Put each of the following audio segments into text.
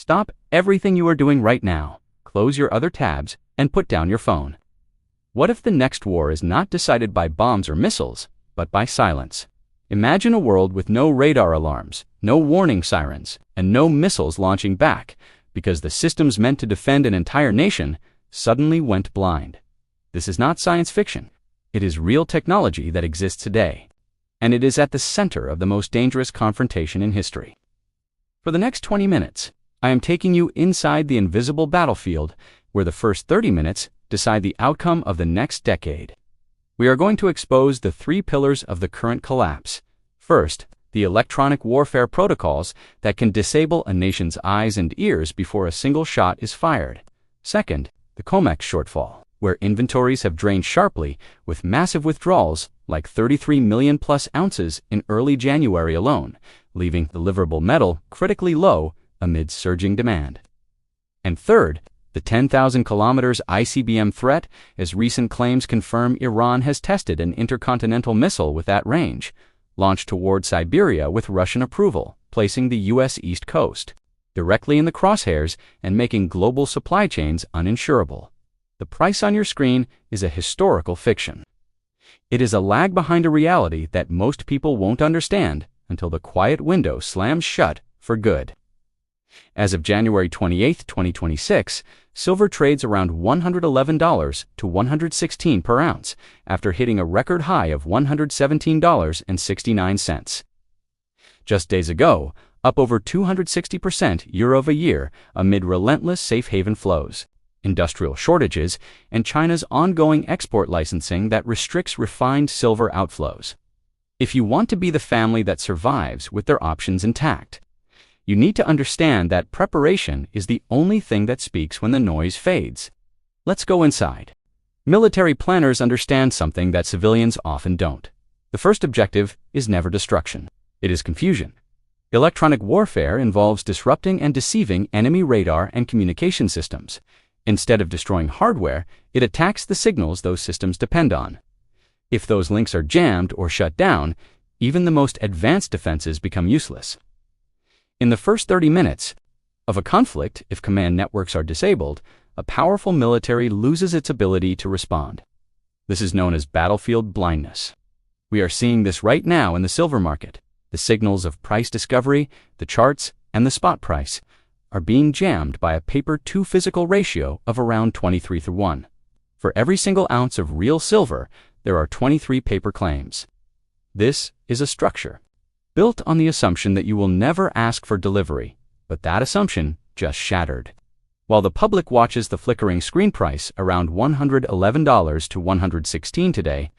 Stop everything you are doing right now, close your other tabs, and put down your phone. What if the next war is not decided by bombs or missiles, but by silence? Imagine a world with no radar alarms, no warning sirens, and no missiles launching back, because the systems meant to defend an entire nation suddenly went blind. This is not science fiction. It is real technology that exists today, and it is at the center of the most dangerous confrontation in history. For the next 20 minutes, I am taking you inside the invisible battlefield, where the first 30 minutes decide the outcome of the next decade. We are going to expose the three pillars of the current collapse. First, the electronic warfare protocols that can disable a nation's eyes and ears before a single shot is fired. Second, the COMEX Shortfall, where inventories have drained sharply with massive withdrawals like 33 million plus ounces in early January alone, leaving deliverable metal critically low amid surging demand. And third, the 10,000 kilometers ICBM threat, as recent claims confirm Iran has tested an intercontinental missile with that range, launched toward Siberia with Russian approval, placing the U.S. East Coast directly in the crosshairs and making global supply chains uninsurable. The price on your screen is a historical fiction. It is a lag behind a reality that most people won't understand until the quiet window slams shut for good. As of January 28, 2026, silver trades around $111 to $116 per ounce after hitting a record high of $117.69. Just days ago, up over 260% year-over-year amid relentless safe haven flows, industrial shortages, and China's ongoing export licensing that restricts refined silver outflows. If you want to be the family that survives with their options intact, you need to understand that preparation is the only thing that speaks when the noise fades. Let's go inside. Military planners understand something that civilians often don't. The first objective is never destruction. It is confusion. Electronic warfare involves disrupting and deceiving enemy radar and communication systems. Instead of destroying hardware, it attacks the signals those systems depend on. If those links are jammed or shut down, even the most advanced defenses become useless. In the first 30 minutes of a conflict, if command networks are disabled, a powerful military loses its ability to respond. This is known as battlefield blindness. We are seeing this right now in the silver market. The signals of price discovery, the charts, and the spot price are being jammed by a paper-to-physical ratio of around 23:1. For every single ounce of real silver, there are 23 paper claims. This is a structure built on the assumption that you will never ask for delivery, but that assumption just shattered. While the public watches the flickering screen price around $111 to $116 today,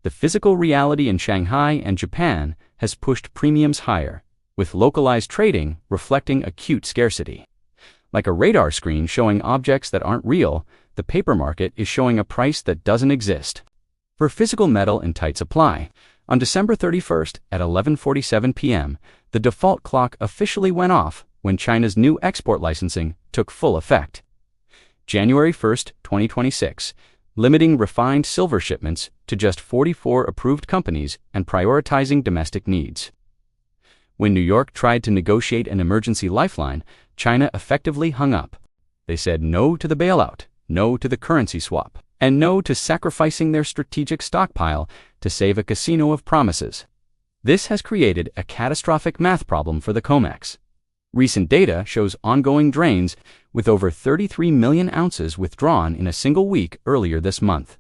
the physical reality in Shanghai and Japan has pushed premiums higher, with localized trading reflecting acute scarcity. Like a radar screen showing objects that aren't real, the paper market is showing a price that doesn't exist. For physical metal in tight supply, on December 31st at 11:47 p.m., the default clock officially went off when China's new export licensing took full effect. January 1st, 2026, limiting refined silver shipments to just 44 approved companies and prioritizing domestic needs. When New York tried to negotiate an emergency lifeline, China effectively hung up. They said no to the bailout, no to the currency swap, and no to sacrificing their strategic stockpile to save a casino of promises. This has created a catastrophic math problem for the COMEX. Recent data shows ongoing drains, with over 33 million ounces withdrawn in a single week earlier this month,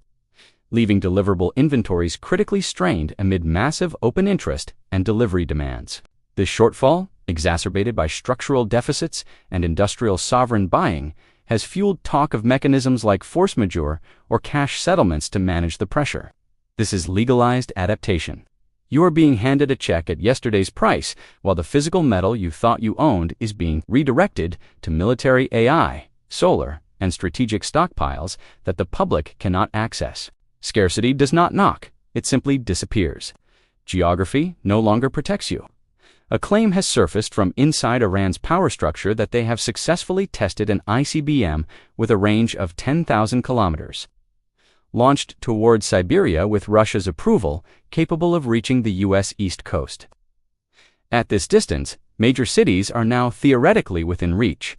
leaving deliverable inventories critically strained amid massive open interest and delivery demands. This shortfall, exacerbated by structural deficits and industrial sovereign buying, has fueled talk of mechanisms like force majeure or cash settlements to manage the pressure. This is legalized adaptation. You are being handed a check at yesterday's price, while the physical metal you thought you owned is being redirected to military AI, solar, and strategic stockpiles that the public cannot access. Scarcity does not knock, it simply disappears. Geography no longer protects you. A claim has surfaced from inside Iran's power structure that they have successfully tested an ICBM with a range of 10,000 kilometers. Launched towards Siberia with Russia's approval, capable of reaching the U.S. East Coast. At this distance, major cities are now theoretically within reach,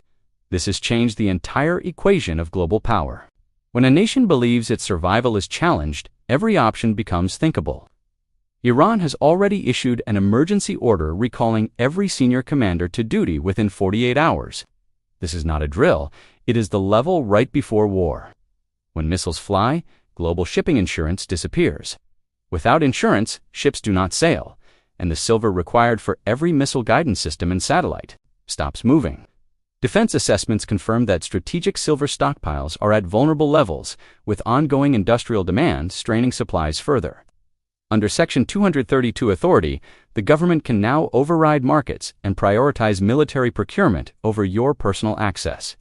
This has changed the entire equation of global power. When a nation believes its survival is challenged, every option becomes thinkable. Iran has already issued an emergency order recalling every senior commander to duty within 48 hours. This is not a drill, it is the level right before war. When missiles fly, global shipping insurance disappears. Without insurance, ships do not sail, and the silver required for every missile guidance system and satellite stops moving. Defense assessments confirm that strategic silver stockpiles are at vulnerable levels, with ongoing industrial demand straining supplies further. Under Section 232 authority, the government can now override markets and prioritize military procurement over your personal access.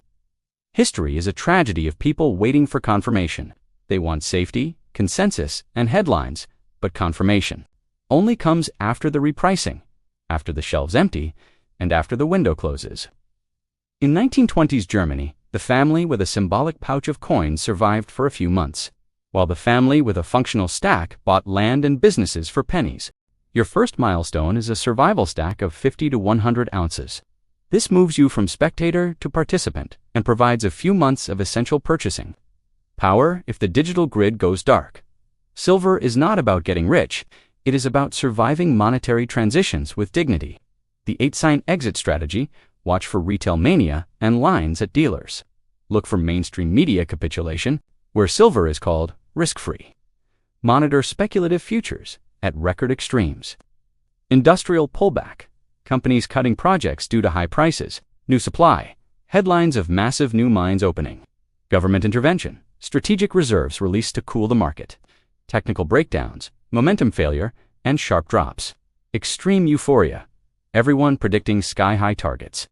History is a tragedy of people waiting for confirmation. They want safety, consensus, and headlines, but confirmation only comes after the repricing, after the shelves empty, and after the window closes. In 1920s Germany, the family with a symbolic pouch of coins survived for a few months, while the family with a functional stack bought land and businesses for pennies. Your first milestone is a survival stack of 50 to 100 ounces. This moves you from spectator to participant and provides a few months of essential purchasing. Power if the digital grid goes dark. Silver is not about getting rich, it is about surviving monetary transitions with dignity. The 8-sign exit strategy: watch for retail mania and lines at dealers. Look for mainstream media capitulation, where silver is called risk-free. Monitor speculative futures at record extremes. Industrial pullback. Companies cutting projects due to high prices, new supply, headlines of massive new mines opening. Government intervention. Strategic reserves released to cool the market. Technical breakdowns, momentum failure, and sharp drops. Extreme euphoria. Everyone predicting sky-high targets.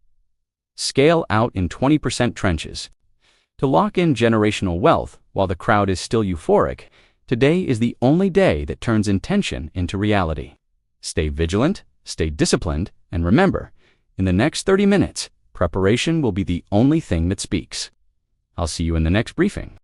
Scale out in 20% trenches. To lock in generational wealth while the crowd is still euphoric, today is the only day that turns intention into reality. Stay vigilant, stay disciplined, and remember, in the next 30 minutes, preparation will be the only thing that speaks. I'll see you in the next briefing.